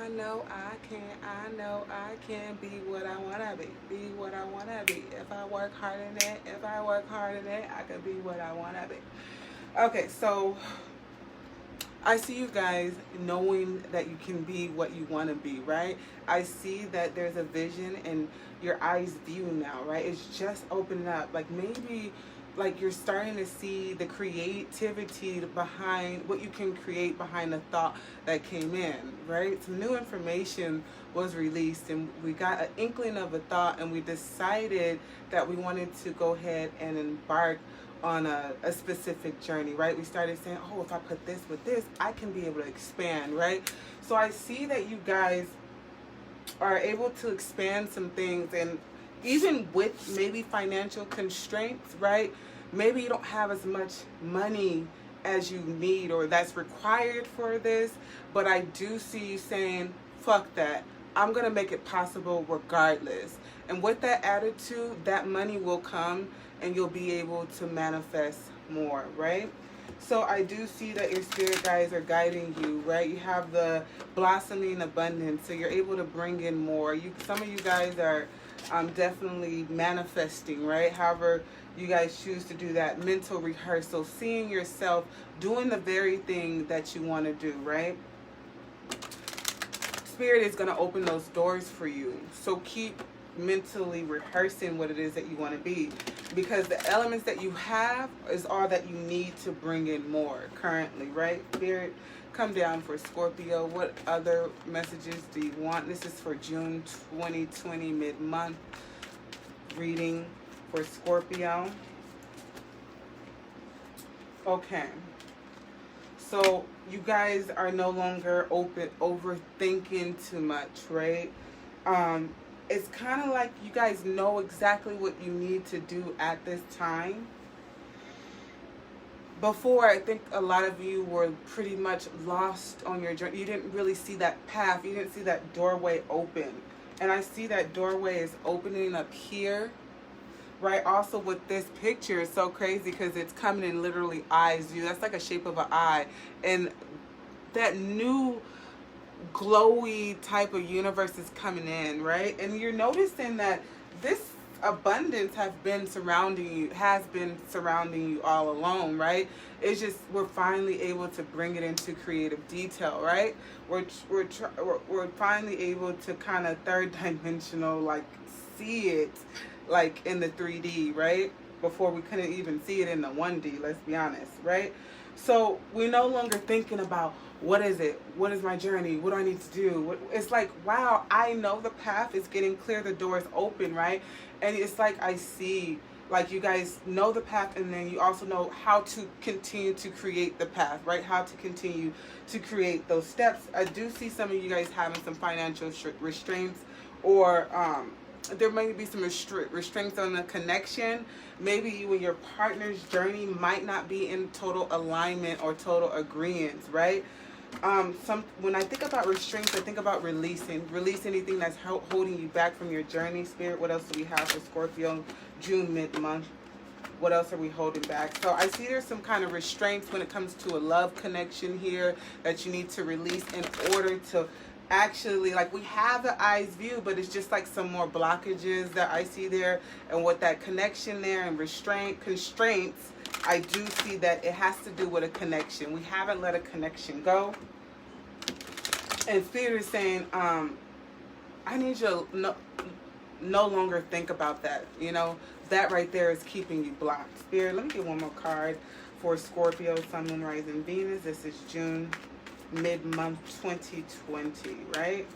I know I can. I know I can be what I wanna be. Be what I wanna be. If I work hard in it, if I work hard in it, I can be what I wanna be. Okay, so I see you guys knowing that you can be what you want to be, right? I see that there's a vision and your eyes view now, right? It's just opening up. Like maybe like you're starting to see the creativity behind what you can create behind the thought that came in, right? Some new information was released and we got an inkling of a thought and we decided that we wanted to go ahead and embark on a specific journey, right? We started saying, oh, if I put this with this, I can be able to expand, right? So I see that you guys are able to expand some things, and even with maybe financial constraints, right? Maybe you don't have as much money as you need or that's required for this, but I do see you saying, fuck that. I'm going to make it possible regardless. And with that attitude, that money will come and you'll be able to manifest more, right? So I do see that your spirit guides are guiding you, right? You have the blossoming abundance, so you're able to bring in more. Some of you guys are definitely manifesting, right? However you guys choose to do that mental rehearsal, seeing yourself doing the very thing that you want to do, right? Spirit is going to open those doors for you. So keep mentally rehearsing what it is that you want to be, because the elements that you have is all that you need to bring in more currently, right? Spirit, come down for Scorpio. What other messages do you want? This is for June 2020 mid-month reading for Scorpio. Okay. So you guys are no longer overthinking too much, right? It's kind of like you guys know exactly what you need to do at this time. Before, I think a lot of you were pretty much lost on your journey. You didn't really see that path. You didn't see that doorway open. And I see that doorway is opening up here, right? Also with this picture, it's so crazy because it's coming in literally eyes view. That's like a shape of an eye. And that new glowy type of universe is coming in, right? And you're noticing that this abundance has been surrounding you all along, right? It's just we're finally able to bring it into creative detail, right? We're finally able to kind of third dimensional, like see it like in the 3D, right? Before we couldn't even see it in the 1D, let's be honest, right? So we're no longer thinking about what is it? What is my journey? What do I need to do? It's like, wow, I know the path is getting clear. The door is open, right? And it's like I see, like you guys know the path, and then you also know how to continue to create the path, right? How to continue to create those steps. I do see some of you guys having some financial restraints, or there may be some restraints on the connection. Maybe you and your partner's journey might not be in total alignment or total agreement, right? When I think about restraints, I think about release anything that's holding you back from your journey. Spirit, what else do we have for Scorpio? June mid-month. What else are we holding back? So I see there's some kind of restraints when it comes to a love connection here that you need to release in order to actually, like, we have the eyes view, but it's just like some more blockages that I see there. And with that connection there and constraints, I do see that it has to do with a connection. We haven't let a connection go. And Spirit is saying, I need you to no longer think about that. You know, that right there is keeping you blocked. Spirit, let me get one more card for Scorpio, Sun, Moon, Rising, Venus. This is June mid-month 2020, right?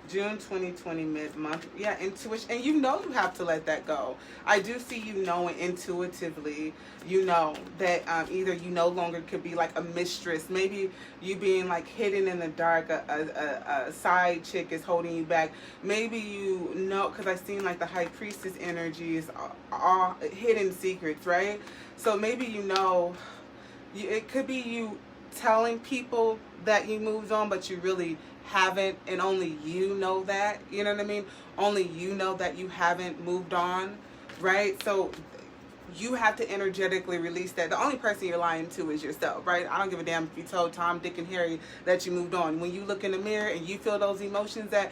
June 2020 mid-month. Yeah, intuition. And you know you have to let that go. I do see you knowing intuitively, you know, that either you no longer could be like a mistress. Maybe you being like hidden in the dark, a side chick is holding you back. Maybe you know, because I've seen like the High Priestess energy is all hidden secrets, right? So maybe you know, it could be you telling people that you moved on, but you really haven't, and only you know that, you know what I mean? Only you know that you haven't moved on, right? So you have to energetically release that. The only person you're lying to is yourself, right? I don't give a damn if you told Tom, Dick, and Harry that you moved on. When you look in the mirror and you feel those emotions at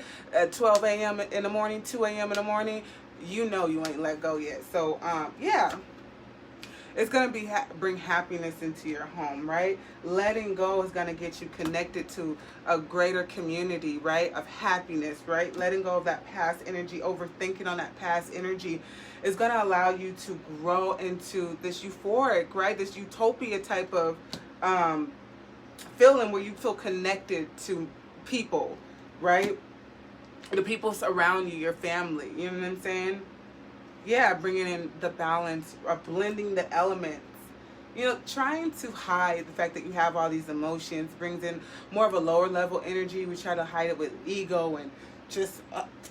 12 a.m. in the morning, 2 a.m. in the morning, you know you ain't let go yet. So, yeah. It's going to bring happiness into your home, right? Letting go is going to get you connected to a greater community, right, of happiness, right? Letting go of that past energy, overthinking on that past energy is going to allow you to grow into this euphoric, right, this utopia type of feeling where you feel connected to people, right? The people around you, your family, you know what I'm saying? Yeah, bringing in the balance of blending the elements. You know, trying to hide the fact that you have all these emotions brings in more of a lower level energy. We try to hide it with ego and just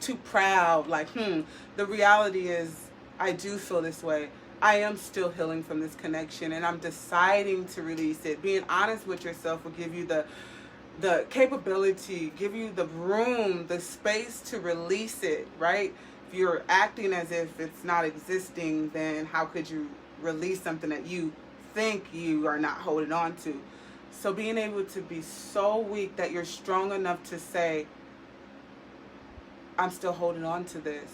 too proud. Like, the reality is I do feel this way. I am still healing from this connection and I'm deciding to release it. Being honest with yourself will give you the capability, give you the room, the space to release it, right? If you're acting as if it's not existing, then how could you release something that you think you are not holding on to? So being able to be so weak that you're strong enough to say, I'm still holding on to this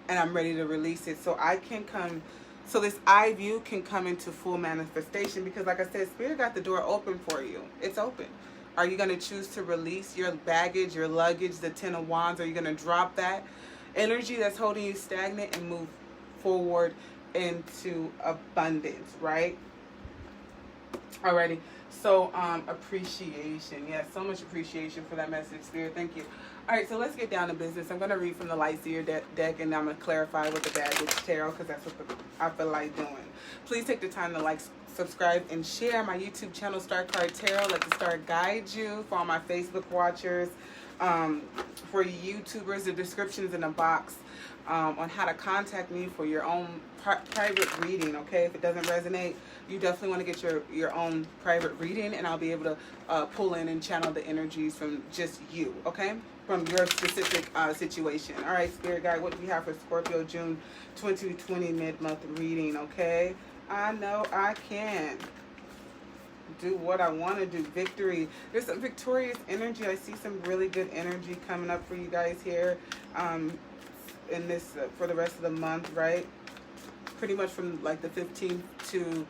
and I'm ready to release it so I can come, so this I view can come into full manifestation. Because like I said, Spirit got the door open for you. It's open. Are you going to choose to release your baggage, your luggage, the 10 of Wands? Are you going to drop that energy that's holding you stagnant and move forward into abundance, right? Alrighty. So, appreciation. Yeah, so much appreciation for that message, Spirit. Thank you. Alright, so let's get down to business. I'm going to read from the Light Seer deck, and I'm going to clarify with the Bad Bitch Tarot, because that's what I feel like doing. Please take the time to like, subscribe, and share my YouTube channel, Star Card Tarot. Let the star guide you. For all my Facebook watchers, for YouTubers, the description's in the box on how to contact me for your own private reading, okay? If it doesn't resonate, you definitely want to get your own private reading, and I'll be able to pull in and channel the energies from just you, okay? From your specific situation. All right, Spirit Guide, what do we have for Scorpio June 2020 mid-month reading, okay? I know I can do what I want to do. Victory. There's some victorious energy. I see some really good energy coming up for you guys here in this for the rest of the month, right? Pretty much from like the 15th to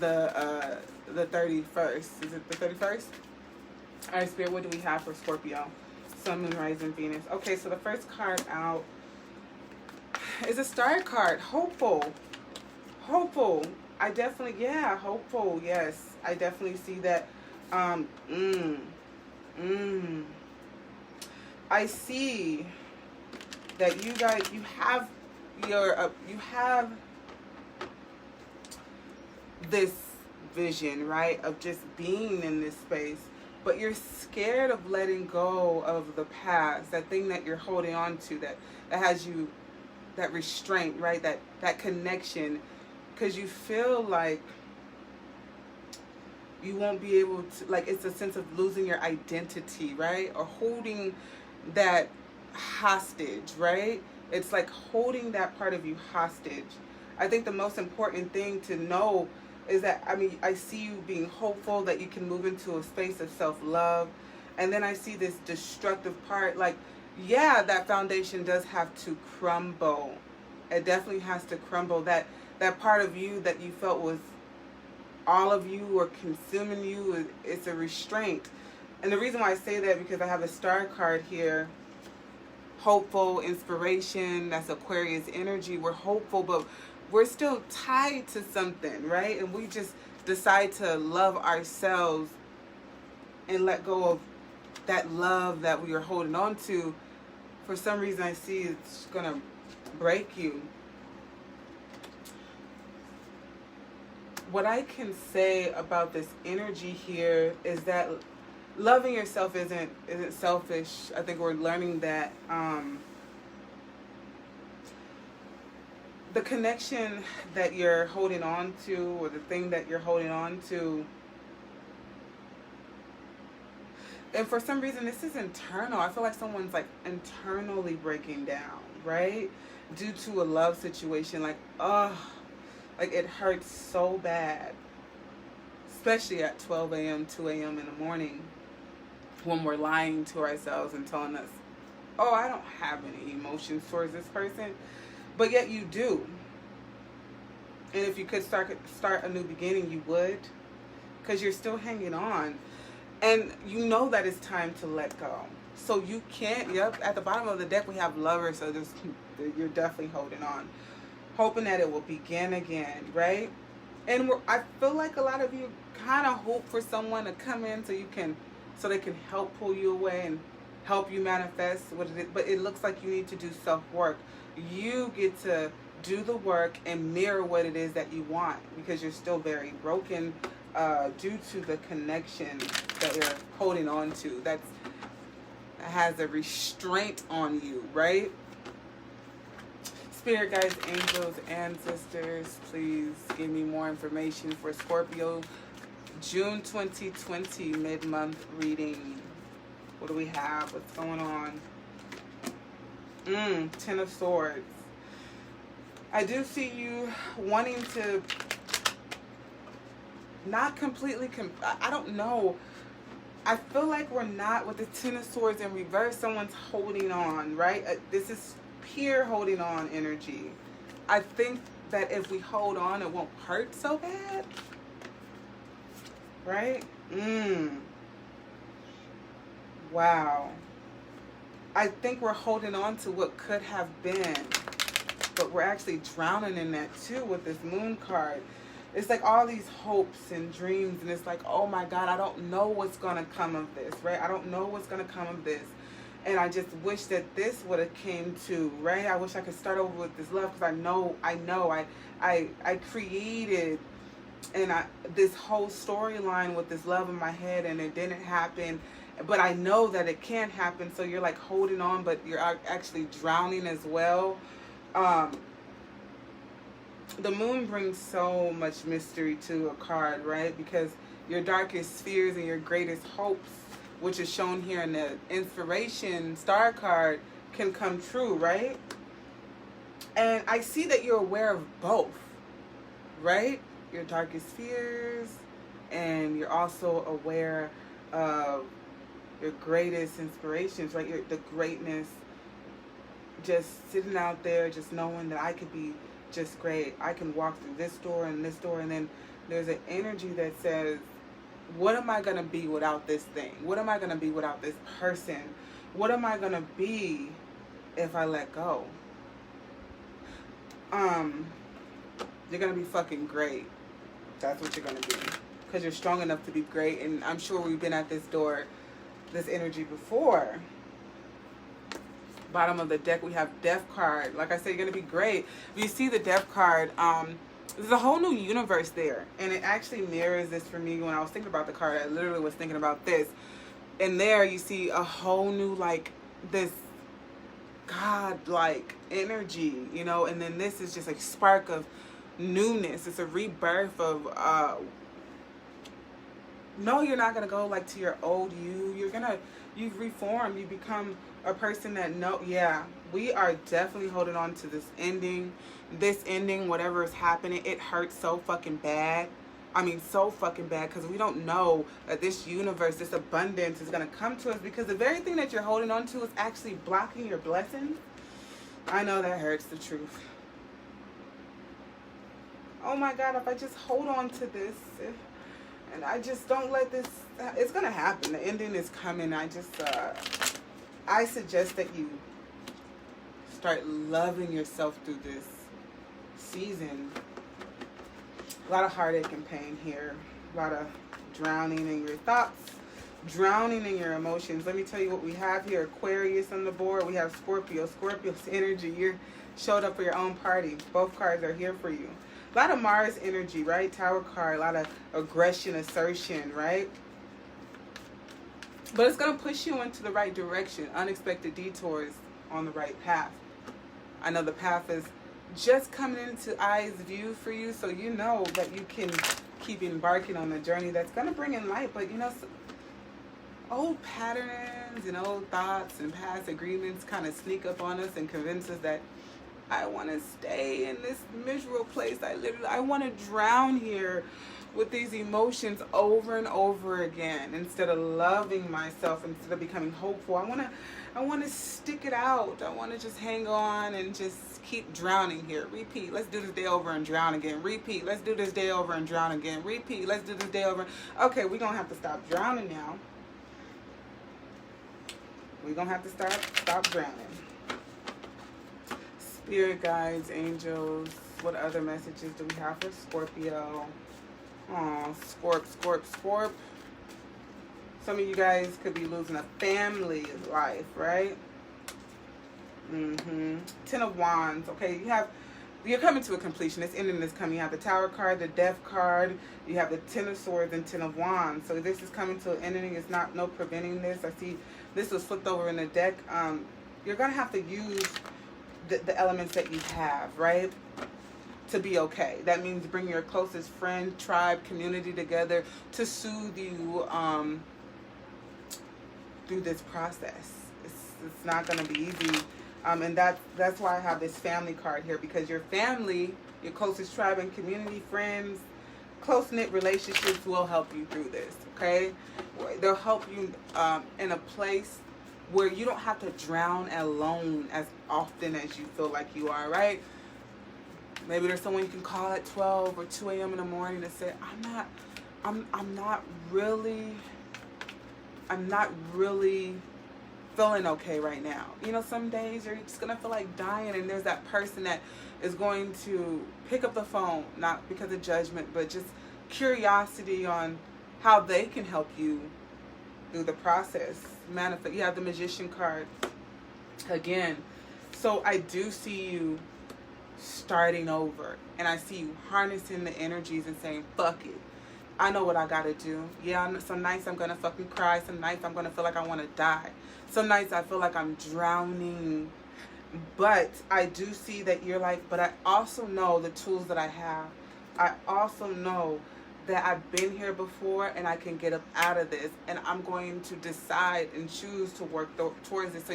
the 31st. Is it the 31st? All right, Spirit, what do we have for Scorpio? Sun, Moon, Rising, Venus. Okay, so the first card out is a star card. Hopeful. Hopeful. I definitely, yeah, hopeful. Yes, I definitely see that. I see that you guys, you have this vision, right, of just being in this space, but you're scared of letting go of the past, that thing that you're holding on to, that has you, that restraint, right, that connection, because you feel like you won't be able to, like, it's a sense of losing your identity, right, or holding that hostage, right? It's like holding that part of you hostage. I think the most important thing to know is that, I mean, I see you being hopeful that you can move into a space of self-love, and then I see this destructive part. Like, yeah, that foundation does have to crumble. It definitely has to crumble. That part of you that you felt was all of you or consuming you, it's a restraint. And the reason why I say that, because I have a star card here, hopeful, inspiration, that's Aquarius energy. We're hopeful, but we're still tied to something, right? And we just decide to love ourselves and let go of that love that we are holding on to. For some reason, I see it's gonna break you. What I can say about this energy here is that loving yourself isn't selfish. I think we're learning that. The connection that you're holding on to, or the thing that you're holding on to, and for some reason this is internal. I feel like someone's like internally breaking down, right? Due to a love situation. Like, oh, Like, it hurts so bad, especially at 12 a.m., 2 a.m. in the morning, when we're lying to ourselves and telling us, oh, I don't have any emotions towards this person, but yet you do. And if you could start a new beginning, you would, because you're still hanging on. And you know that it's time to let go. So you can't, yep, at the bottom of the deck we have Lovers, so you're definitely holding on. Hoping that it will begin again, right? And I feel like a lot of you kind of hope for someone to come in so they can help pull you away and help you manifest what it is. But it looks like you need to do self-work. You get to do the work and mirror what it is that you want, because you're still very broken due to the connection that you're holding on to. That has a restraint on you, right? Spirit guides, angels, ancestors, please give me more information for Scorpio June 2020 mid-month reading. What do we have? What's going on? Ten of Swords. I do see you wanting to not completely, I don't know. I feel like we're not, with the Ten of Swords in reverse, someone's holding on, right? This is pure holding on energy. I think that if we hold on, it won't hurt so bad, right? Wow. I think we're holding on to what could have been, but we're actually drowning in that too with this Moon card. It's like all these hopes and dreams, and it's like, oh my God, I don't know what's going to come of this, right? I don't know what's going to come of this. And I just wish that this would have came to, right? I wish I could start over with this love, because I created this whole storyline with this love in my head, and it didn't happen. But I know that it can happen, so you're like holding on, but you're actually drowning as well. The Moon brings so much mystery to a card, right? Because your darkest fears and your greatest hopes, which is shown here in the inspiration star card, can come true, right? And I see that you're aware of both, right? Your darkest fears, and you're also aware of your greatest inspirations, right? The greatness, just sitting out there, just knowing that I could be just great. I can walk through this door, and then there's an energy that says, what am I going to be without this thing? What am I going to be without this person? What am I going to be if I let go? You're going to be fucking great. That's what you're going to be. Because you're strong enough to be great. And I'm sure we've been at this door, this energy before. Bottom of the deck, we have Death card. Like I said, you're going to be great. If you see the Death card, there's a whole new universe there. And it actually mirrors this for me. When I was thinking about the card, I literally was thinking about this. And there you see a whole new, like, this God-like energy, you know. And then this is just a spark of newness. It's a rebirth of, no, you're not going to go, like, to your old you. You've reformed. You become a person that, we are definitely holding on to this ending. This ending, whatever is happening, it hurts so fucking bad. I mean, so fucking bad, because we don't know that this universe, this abundance is going to come to us, because the very thing that you're holding on to is actually blocking your blessings. I know that hurts, the truth. Oh my God, if I just hold on to this and I just don't let this, it's going to happen. The ending is coming. I suggest that you start loving yourself through this season. A lot of heartache and pain here. A lot of drowning in your thoughts, drowning in your emotions. Let me tell you what we have here. Aquarius on the board. We have Scorpio. Scorpio's energy. You showed up for your own party. Both cards are here for you. A lot of Mars energy, right? Tower card. A lot of aggression, assertion, right? But it's going to push you into the right direction. Unexpected detours on the right path. I know the path is just coming into eyes view for you, so you know that you can keep embarking on the journey that's going to bring in light. But, you know, old patterns and old thoughts and past agreements kind of sneak up on us and convince us that I want to stay in this miserable place. I want to drown here with these emotions over and over again instead of loving myself, instead of becoming hopeful. I want to stick it out. I want to just hang on and just keep drowning here. Repeat. Let's do this day over and drown again. Repeat. Let's do this day over and drown again. Repeat. Let's do this day over. Okay, we're going to have to stop drowning now. We're going to have to stop drowning. Spirit guides, angels, what other messages do we have for Scorpio? Oh, Scorp. Some of you guys could be losing a family life, right? Ten of Wands. Okay, you're coming to a completion. This ending is coming. You have the Tower card, the Death card. You have the Ten of Swords and Ten of Wands. So this is coming to an ending. It's no preventing this. I see this was flipped over in the deck. You're gonna have to use the elements that you have, right, to be okay. That means bring your closest friend, tribe, community together to soothe you through this process. It's not going to be easy, and that's why I have this family card here, because your family, your closest tribe and community, friends, close-knit relationships will help you through this. Okay, they'll help you in a place where you don't have to drown alone as often as you feel like you are, right? Maybe there's someone you can call at 12 or 2 a.m. in the morning to say, I'm not really feeling okay right now. You know, some days you're just gonna feel like dying, and there's that person that is going to pick up the phone, not because of judgment, but just curiosity on how they can help you through the process. Manifest. You have the Magician card again. So I do see you starting over, and I see you harnessing the energies and saying, fuck it, I know what I gotta do. Yeah, some nights I'm gonna fucking cry. Some nights I'm gonna feel like I want to die. Some nights I feel like I'm drowning. But I do see that you're like, but I also know the tools that I have. I also know that I've been here before, and I can get up out of this, and I'm going to decide and choose to work towards it. So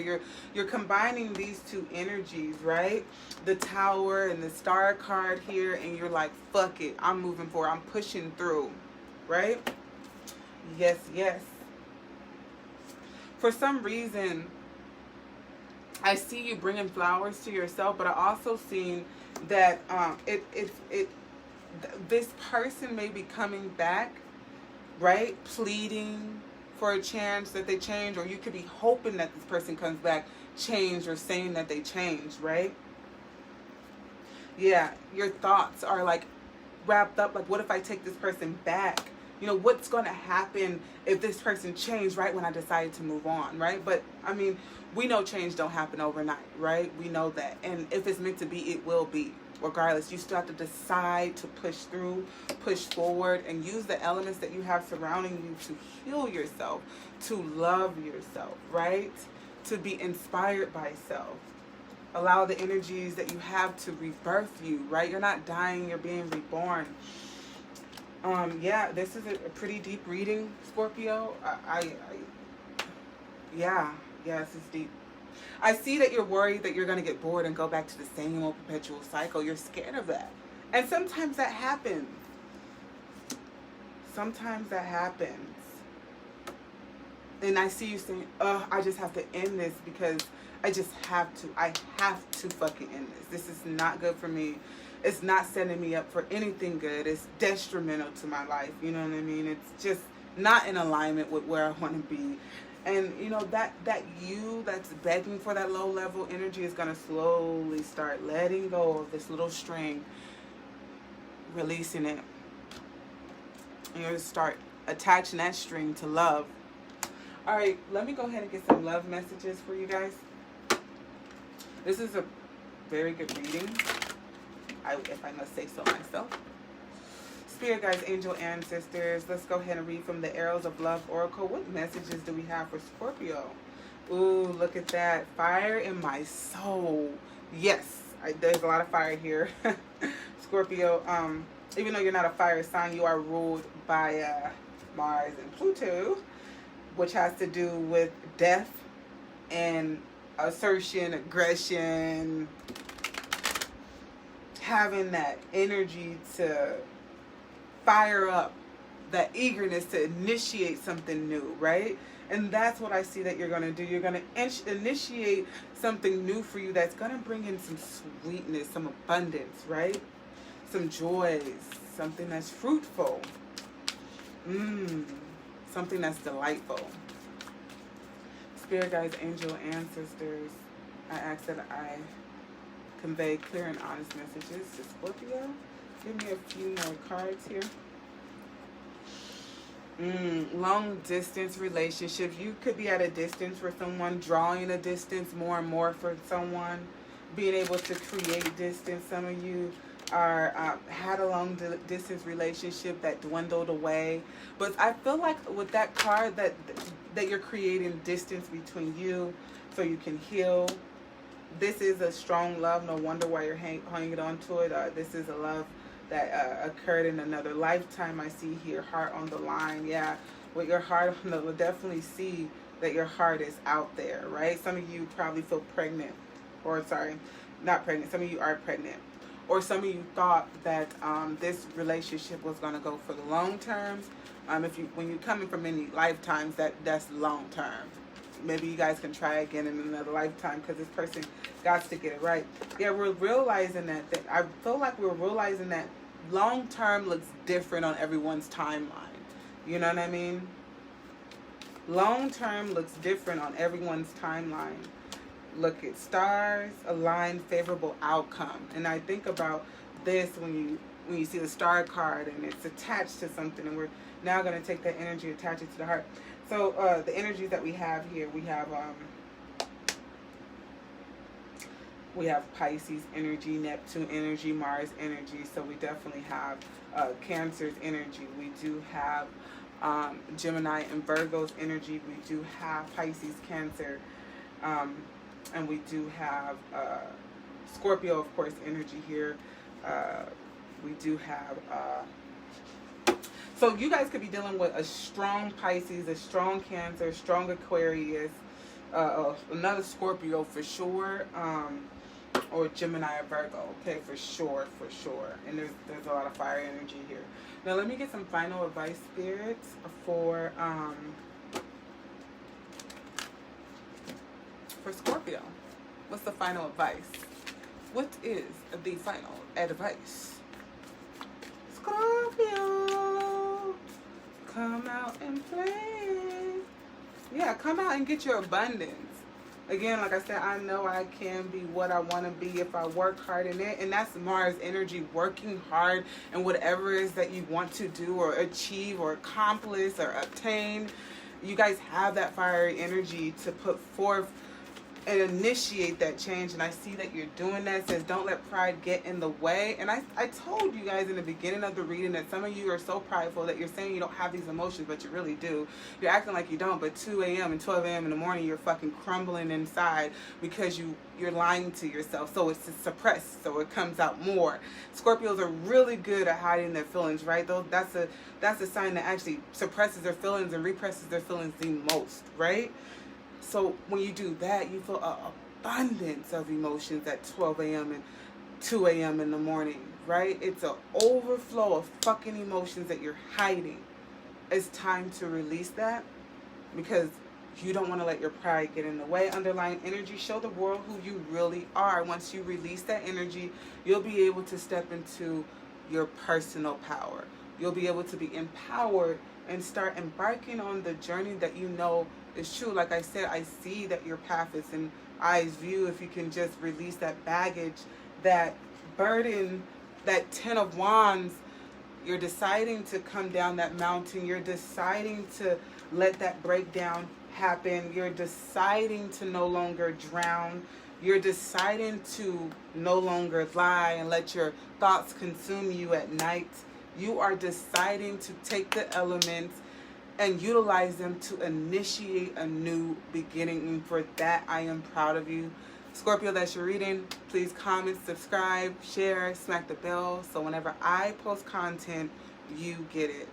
you're combining these two energies, right? The Tower and the Star card here, and you're like, fuck it, I'm moving forward, I'm pushing through, right? Yes. For some reason, I see you bringing flowers to yourself, but I also seen that this person may be coming back, right? Pleading for a chance that they change, or you could be hoping that this person comes back changed, or saying that they changed, right? Yeah, your thoughts are like wrapped up, like, what if I take this person back? You know, what's going to happen if this person changed right when I decided to move on, right? But, I mean, we know change don't happen overnight, right? We know that. And if it's meant to be, it will be. Regardless, you still have to decide to push through, push forward, and use the elements that you have surrounding you to heal yourself, to love yourself, right? To be inspired by self. Allow the energies that you have to rebirth you, right? You're not dying, you're being reborn. Yeah, this is a pretty deep reading, Scorpio. Yes, it's deep. I see that you're worried that you're going to get bored and go back to the same old perpetual cycle. You're scared of that. And sometimes that happens. And I see you saying, I just have to end this because I just have to. I have to fucking end this. This is not good for me. It's not setting me up for anything good. It's detrimental to my life. You know what I mean? It's just not in alignment with where I want to be. And, you know, that you that's begging for that low level energy is going to slowly start letting go of this little string, releasing it. And you're going to start attaching that string to love. All right, let me go ahead and get some love messages for you guys. This is a very good reading, if I must say so myself. Spirit guides, angel ancestors, let's go ahead and read from the Arrows of Love Oracle. What messages do we have for Scorpio? Ooh, look at that. Fire in my soul. Yes, there's a lot of fire here. Scorpio, even though you're not a fire sign, you are ruled by Mars and Pluto, which has to do with death and assertion, aggression, having that energy to fire up, that eagerness to initiate something new, right? And that's what I see that you're going to do. You're going to initiate something new for you that's going to bring in some sweetness, some abundance, right? Some joys, something that's fruitful. Something that's delightful. Spirit guides, angel, ancestors, I ask that I convey clear and honest messages to Scorpio. Give me a few more cards here. Long distance relationships. You could be at a distance for someone, drawing a distance more and more for someone, being able to create distance. Some of you are had a long distance relationship that dwindled away, but I feel like with that card that you're creating distance between you so you can heal. This is a strong love. No wonder why you're hanging on to it. This is a love that occurred in another lifetime. I see here, heart on the line. Yeah, with your heart on the, we'll definitely see that your heart is out there, right? Some of you probably feel pregnant, or sorry, not pregnant. Some of you are pregnant, or some of you thought that this relationship was going to go for the long term. When you're coming from many lifetimes, that's long term. Maybe you guys can try again in another lifetime, because this person got to get it right. Yeah, we're realizing that I feel like we're realizing that long term looks different on everyone's timeline. You know what I mean? Long term looks different on everyone's timeline. Look at stars, align, favorable outcome. And I think about this when you see the star card and it's attached to something, and we're now going to take that energy, attach it to the heart. So the energies that we have here, we have Pisces energy, Neptune energy, Mars energy. So we definitely have Cancer's energy. We do have Gemini and Virgo's energy. We do have Pisces, Cancer, and we do have Scorpio, of course, energy here. We do have so you guys could be dealing with a strong Pisces, a strong Cancer, strong Aquarius, another Scorpio for sure, or Gemini or Virgo, okay, for sure. And there's a lot of fire energy here. Now let me get some final advice, spirits, for Scorpio. What's the final advice? What is the final advice? Scorpio, come out and play. Yeah, come out and get your abundance. Again, like I said, I know I can be what I want to be if I work hard in it. And that's Mars energy, working hard and whatever it is that you want to do or achieve or accomplish or obtain. You guys have that fiery energy to put forth and initiate that change, and I see that you're doing that. It says don't let pride get in the way. And I told you guys in the beginning of the reading that some of you are so prideful that you're saying you don't have these emotions, but you really do. You're acting like you don't, but 2 a.m. and 12 a.m. in the morning you're fucking crumbling inside because you're lying to yourself. So it's suppressed, so it comes out more. Scorpios are really good at hiding their feelings, right? Though that's a sign that actually suppresses their feelings and represses their feelings the most, right? So when you do that, you feel an abundance of emotions at 12 a.m. and 2 a.m. in the morning, right? It's an overflow of fucking emotions that you're hiding. It's time to release that, because you don't want to let your pride get in the way. Underlying energy, show the world who you really are. Once you release that energy, you'll be able to step into your personal power. You'll be able to be empowered and start embarking on the journey that you know is true. Like I said, I see that your path is in eyes view. If you can just release that baggage, that burden, that 10 of wands, you're deciding to come down that mountain. You're deciding to let that breakdown happen. You're deciding to no longer drown. You're deciding to no longer lie and let your thoughts consume you at night. You are deciding to take the elements and utilize them to initiate a new beginning. And for that, I am proud of you. Scorpio, that's your reading. Please comment, subscribe, share, smack the bell, so whenever I post content, you get it.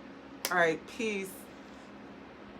All right, peace.